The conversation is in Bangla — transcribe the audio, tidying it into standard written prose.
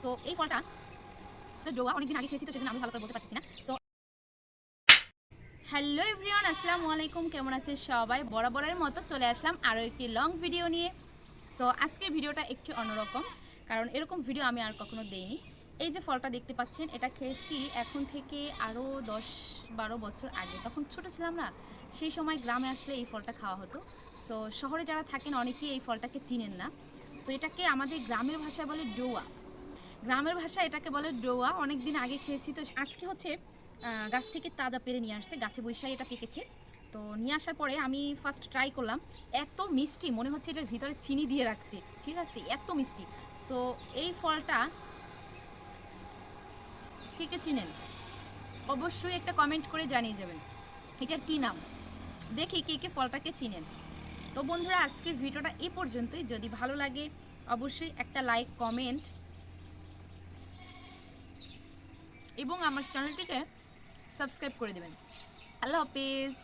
সো এই ফলটা ডোয়া অনেকদিন আগে খেয়েছি, তো সেজন্য আমি ভালো করে বলতে পারছি না। সো হ্যালো এভরিওয়ান, আসসালামু আলাইকুম। কেমন আছে সবাই? বরাবরের মতো চলে আসলাম আরও একটি লং ভিডিও নিয়ে। সো আজকের ভিডিওটা একটু অন্যরকম, কারণ এরকম ভিডিও আমি আর কখনো দেইনি। এই যে ফলটা দেখতে পাচ্ছেন, এটা খেয়েছি এখন থেকে আরও 10-12 বছর আগে। তখন ছোটো ছিলাম না, সেই সময় গ্রামে আসলে এই ফলটা খাওয়া হতো। সো শহরে যারা থাকেন অনেকেই এই ফলটাকে চিনেন না। সো এটাকে আমাদের গ্রামের ভাষায় বলে ডোয়া। গ্রামের ভাষায় এটাকে বলে ডোয়া। অনেক দিন আগে খেয়েছি, তো আজকে হচ্ছে গাছ থেকে তাজা পেরে নিয়ে আসছে, গাছে বৈশাখী এটা পেকেছে। তো নিয়ে আসার পরে আমি ফার্স্ট ট্রাই করলাম, এত মিষ্টি মনে হচ্ছে এটার ভিতরে চিনি দিয়ে রাখছি, ঠিক আছে, এত মিষ্টি। সো এই ফলটা কে কে চিনেন অবশ্যই একটা কমেন্ট করে জানিয়ে যাবেন এটার কী নাম, দেখি কে কে ফলটাকে চিনেন। তো বন্ধুরা, আজকের ভিডিওটা এ পর্যন্তই। যদি ভালো লাগে অবশ্যই একটা লাইক, কমেন্ট এবং আমার চ্যানেলটিকে সাবস্ক্রাইব করে দেবেন। আল্লাহ হাফিজ।